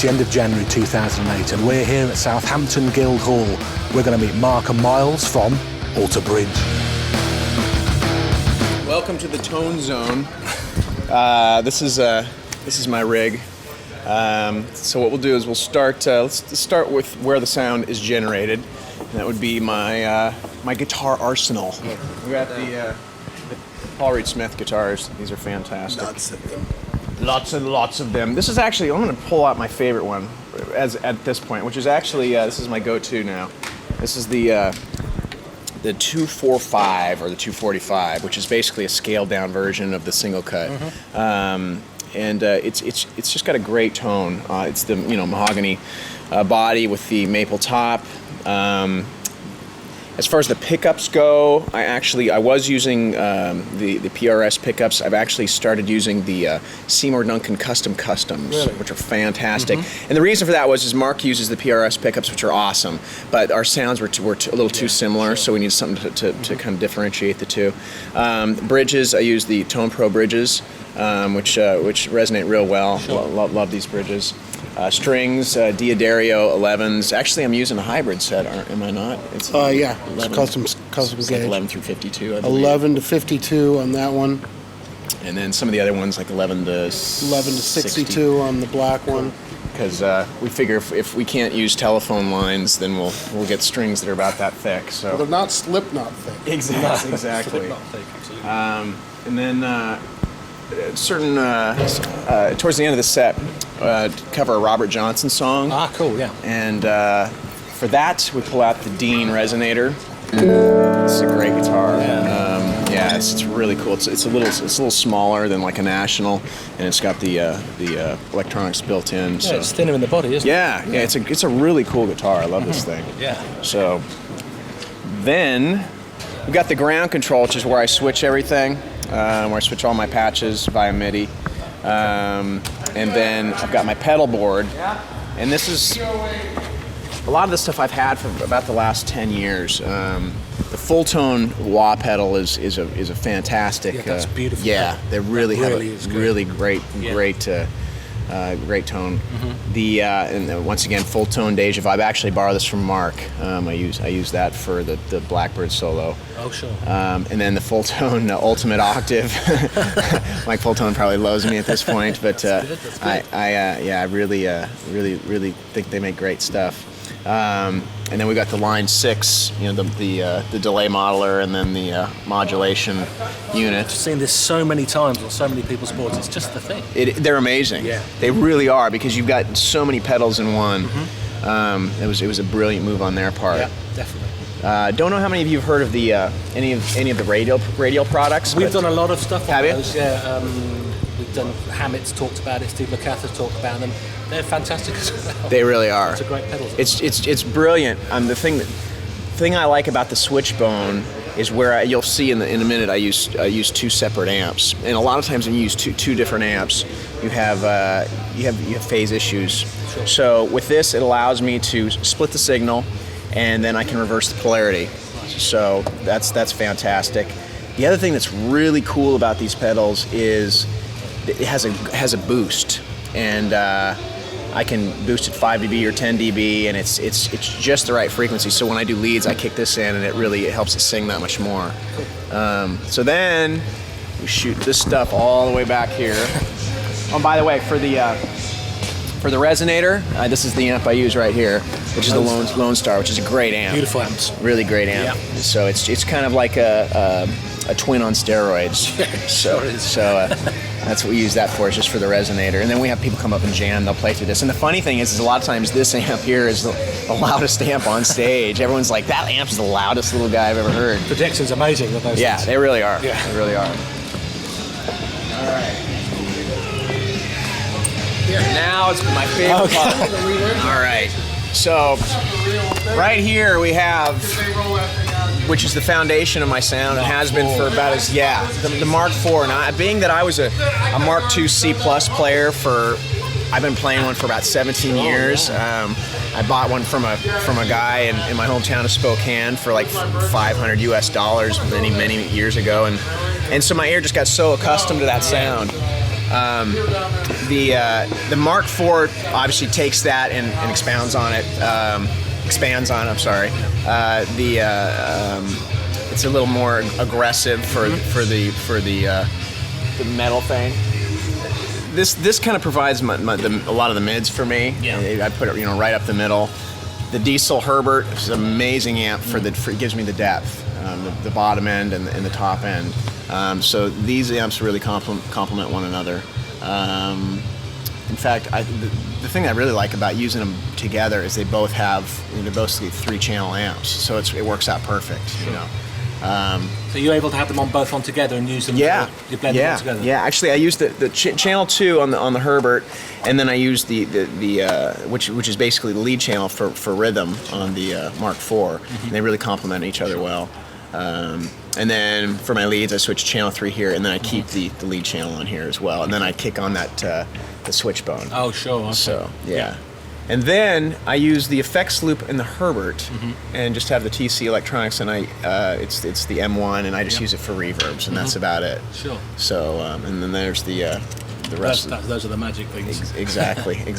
It's the end of January 2008 and we're here at Southampton Guildhall. We're going to meet Mark and Miles from Alter Bridge. Welcome to the Tone Zone. This is my rig. So what we'll do is we'll start. Let's start with where the sound is generated, and that would be my my guitar arsenal. We got the Paul Reed Smith guitars. These are fantastic. Lots of them. Lots and lots of them. This is actually, I'm going to pull out my favorite one at this point, which is actually this is my go-to now. This is the 245 or the 245, which is basically a scaled-down version of the single cut. And it's just got a great tone. It's the mahogany body with the maple top. As far as the pickups go, I was using the PRS pickups. I've actually started using the Seymour Duncan Custom Customs, really? Which are fantastic. And the reason for that is Mark uses the PRS pickups, which are awesome, but our sounds were a little too similar, so we need something to kind of differentiate the two. Bridges, I use the Tone Pro bridges, which resonate real well. Sure. Love these bridges. Strings, Diodario 11s. Actually, I'm using a hybrid set, am I not? It's 11, it's custom it's gauge. like 11 through 52, I believe. 11 to 52 on that one. And then some of the other ones like 11 to 62 on the black one. Because we figure if we can't use telephone lines, then we'll get strings that are about that thick. So Well, they're not Slipknot thick. exactly. Slipknot thick, absolutely. And then certain towards the end of the set, cover a Robert Johnson song. Ah, cool, yeah. And for that, we pull out the Dean Resonator. It's a great guitar. Yeah. It's really cool. It's a little smaller than like a National, and it's got the electronics built in. Yeah, it's thinner in the body, isn't it? Yeah. It's a really cool guitar. I love this thing. Yeah. So then we got the ground control, which is where I switch everything, where I switch all my patches via MIDI. And then I've got my pedal board, and this is a lot of the stuff I've had for about the last 10 years. The full tone wah pedal is a fantastic. Yeah, that's beautiful. Yeah, they really have really a is good. really great tone. The and once again, full tone Deja Vibe. I actually borrowed this from Mark. I use that for the Blackbird solo. Oh, sure. And then the full tone Ultimate Octave. Mike Fulltone probably loves me at this point, but That's good. I really think they make great stuff. And then we got the Line 6, the delay modeler, and then the modulation unit. I've seen this so many times on so many people's boards. It's just the thing. They're amazing. Yeah. They really are, because you've got so many pedals in one. It was a brilliant move on their part. Yeah, definitely. Don't know how many of you have heard of the any of the radial products. We've done a lot of stuff on Have you? those. Yeah, we've done Hammett's talked about it, Steve Lukather's talked about them. They're fantastic as well. They really are. It's a great pedal. It's brilliant. The thing I like about the Switchbone is where you'll see in a minute I use two separate amps, and a lot of times when you use two different amps, you have phase issues. Sure. So with this, it allows me to split the signal, and then I can reverse the polarity. So that's fantastic. The other thing that's really cool about these pedals is it has a boost, and I can boost it 5 dB or 10 dB, and it's just the right frequency. So when I do leads, I kick this in, and it helps it sing that much more. So then we shoot this stuff all the way back here. Oh, by the way, for the resonator, this is the amp I use right here, which is the Lone Star, which is a great amp. Beautiful amps. Really great amp. Yeah. So it's kind of like a twin on steroids. So that's what we use that for, is just for the resonator. And then we have people come up and jam, they'll play through this. And the funny thing is a lot of times this amp here is the loudest amp on stage. Everyone's like, that amp is the loudest little guy I've ever heard. Projection's amazing with those Yeah, things. they really are. Yeah. They really are. All right. Now it's my favorite part. All right. So right here we have, which is the foundation of my sound, and has been for about the Mark IV. Now, being that I was a Mark II C+ player I've been playing one for about 17 years. I bought one from a guy in my hometown of Spokane for like $500 US many years ago, and so my ear just got so accustomed to that sound. The Mark IV obviously takes that and expands on it. I'm sorry. It's a little more aggressive for the metal thing. This kind of provides a lot of the mids for me. Yeah. I put it right up the middle. The Diesel Herbert is an amazing amp it gives me the depth, the bottom end and the top end. So these amps really complement one another. In fact, the thing I really like about using them together is they both have they're both 3-channel amps, so it works out perfect. So you're able to have them on together and use them. Yeah, you blend them all together. Yeah. Actually, I used the channel 2 on the Herbert, and then I used the which is basically the lead channel for rhythm on the Mark IV. And they really complement each other well. And then for my leads, I switch channel 3 here, and then I keep the lead channel on here as well. And then I kick on that the switch bone. Oh, sure. Okay. So yeah. And then I use the effects loop in the Herbert, and just have the TC Electronics, and it's the M1, and I just use it for reverbs, and that's about it. Sure. So and then there's the rest. Those are the magic things. Exactly. And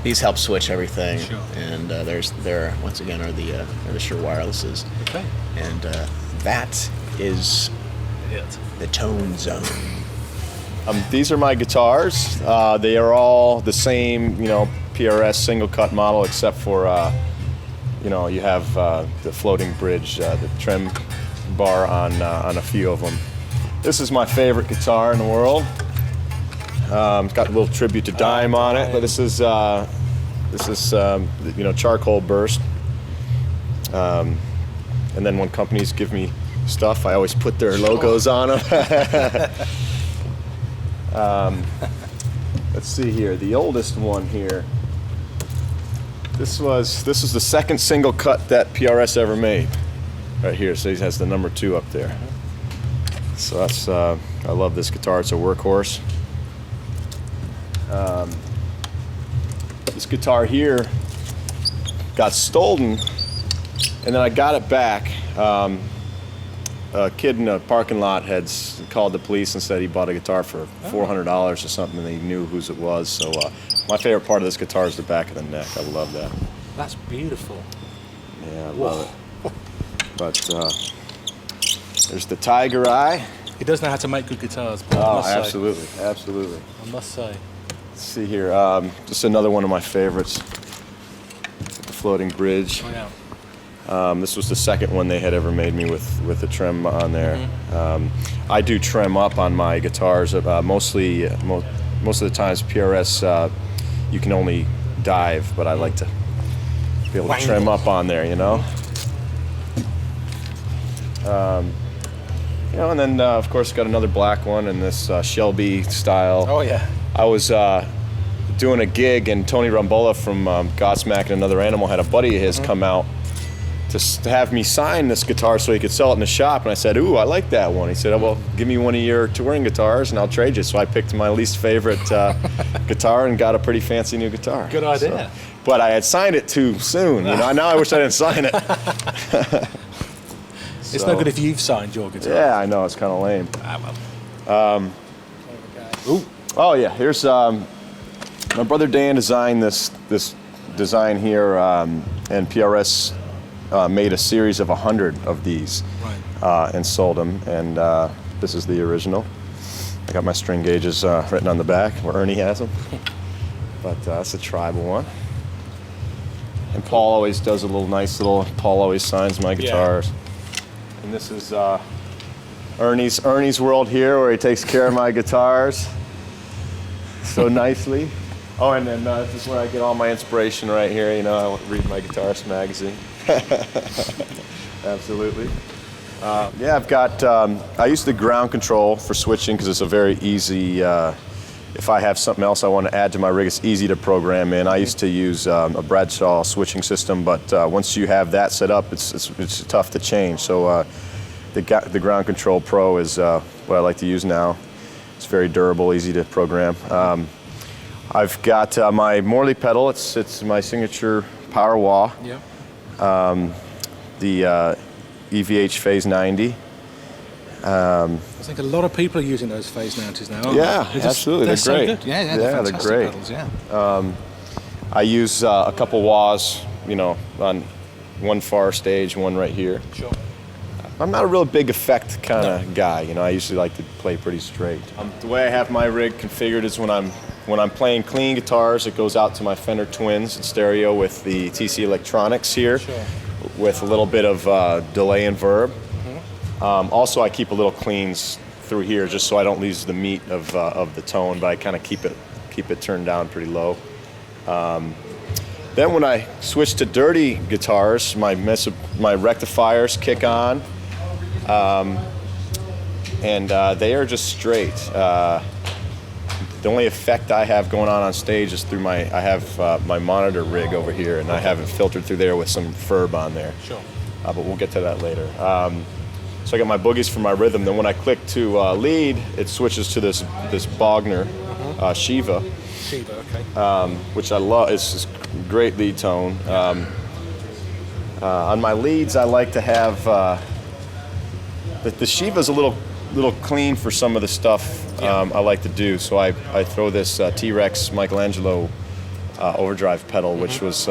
these help switch everything. Sure. And there once again are the Shure wirelesses. Okay. And that is the Tone Zone. These are my guitars. They are all the same, PRS single cut model, except for, you have the floating bridge, the trem bar on a few of them. This is my favorite guitar in the world. It's got a little tribute to Dime on it, but this is charcoal burst. And then when companies give me stuff, I always put their logos on them. Let's see here. The oldest one here. This is the second single cut that PRS ever made. Right here. So he has the number 2 up there. So that's I love this guitar. It's a workhorse. This guitar here got stolen, and then I got it back. A kid in a parking lot had called the police and said he bought a guitar for $400 or something, and he knew whose it was. So my favorite part of this guitar is the back of the neck. I love that. That's beautiful. Yeah, I love it. But there's the Tiger Eye. He does know how to make good guitars. Oh, absolutely. I must say. Let's see here. Just another one of my favorites. The floating bridge. Oh, yeah. This was the second one they had ever made me with the trem on there. I do trem up on my guitars. Mostly, most of the times PRS, you can only dive, but I like to be able to trem up on there, and then of course got another black one in this Shelby style. Oh yeah. I was doing a gig, and Tony Rambola from Godsmack and Another Animal had a buddy of his come out to have me sign this guitar so he could sell it in the shop. And I said, "Ooh, I like that one." He said, "Oh, well, give me one of your touring guitars and I'll trade you." So I picked my least favorite guitar and got a pretty fancy new guitar. Good idea. But I had signed it too soon. Now I wish I didn't sign it. It's no good if you've signed your guitar. Yeah, I know, it's kind of lame. Ooh. Oh yeah, here's my brother Dan designed this design here, and PRS made a series of 100 of these, and sold them. And this is the original. I got my string gauges written on the back where Ernie has them. But that's a tribal one. And Paul always does a Paul always signs my guitars. And this is Ernie's world here, where he takes care of my guitars so nicely. Oh, and then this is where I get all my inspiration right here. I read my Guitarist magazine. Absolutely. Yeah, I've got, I use the ground control for switching because it's a very easy, if I have something else I want to add to my rig, it's easy to program in. I used to use a Bradshaw switching system, but once you have that set up, it's tough to change. So the Ground Control Pro is what I like to use now. It's very durable, easy to program. I've got my Morley pedal. It's my signature power wah. Yeah. The EVH Phase 90. I think a lot of people are using those phase mounters now, aren't Yeah, they? absolutely. They're so great. good. Yeah, Yeah, they're they're fantastic great. pedals, yeah. I use a couple wahs, you know, on one far stage, one right here. Sure. I'm not a real big effect kind of guy, you know. I usually like to play pretty straight. The way I have my rig configured is when I'm playing clean guitars, it goes out to my Fender Twins in stereo with the TC Electronics here, with a little bit of delay and verb. Also, I keep a little cleans through here just so I don't lose the meat of the tone, but I kind of keep it turned down pretty low. Then when I switch to dirty guitars, my rectifiers kick on, and they are just straight. The only effect I have going on stage is through I have my monitor rig over here, and I have it filtered through there with some Ferb on there. Sure. But we'll get to that later. So I got my boogies for my rhythm. Then when I click to lead, it switches to this Bogner Shiva. Shiva, okay. Which I love. It's a great lead tone. On my leads, I like to have the Shiva's a little clean for some of the stuff I like to do. So I throw this T-Rex Michelangelo overdrive pedal, which was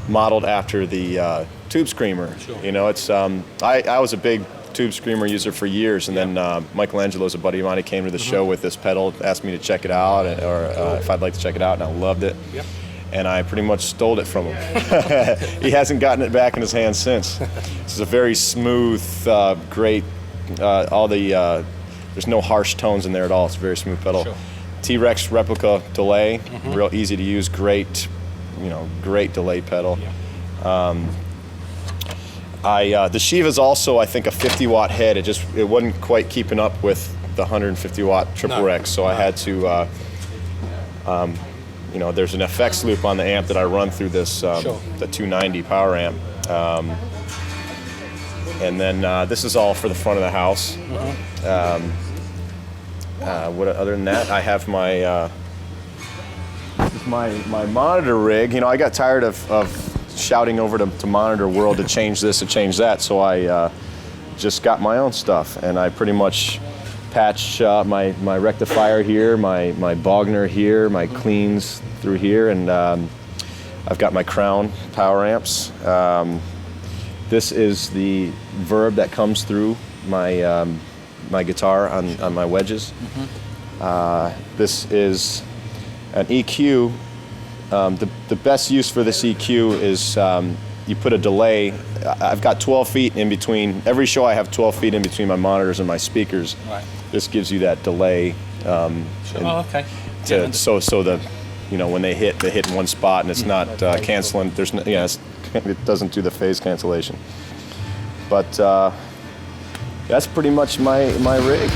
modeled after the Tube Screamer. Sure. You know, it's I was a big Tube Screamer user for years, and then Michelangelo's a buddy of mine. He came to the show with this pedal, asked me to check it out, or if I'd like to check it out, and I loved it. Yep. And I pretty much stole it from him. He hasn't gotten it back in his hands since. This is a very smooth, great. There's no harsh tones in there at all. It's a very smooth pedal. Sure. T-Rex replica delay, real easy to use, great delay pedal. Yeah. The Shiva's also, I think, a 50-watt head. It wasn't quite keeping up with the 150-watt triple Rex, so I had to. There's an FX loop on the amp that I run through this the 290 power amp, and then this is all for the front of the house. Other than that, I have my monitor rig. You know, I got tired of shouting over to Monitor World to change this and change that, so I just got my own stuff, and I pretty much patch my rectifier here, my Bogner here, my cleans through here, and I've got my Crown power amps. This is the Verb that comes through my guitar on my wedges. This is an EQ. The best use for this EQ is you put a delay. I've got 12 feet in between. Every show I have 12 feet in between my monitors and my speakers. Right. This gives you that delay. Okay. So when they hit in one spot and it's not canceling. It doesn't do the phase cancellation. But that's pretty much my rig.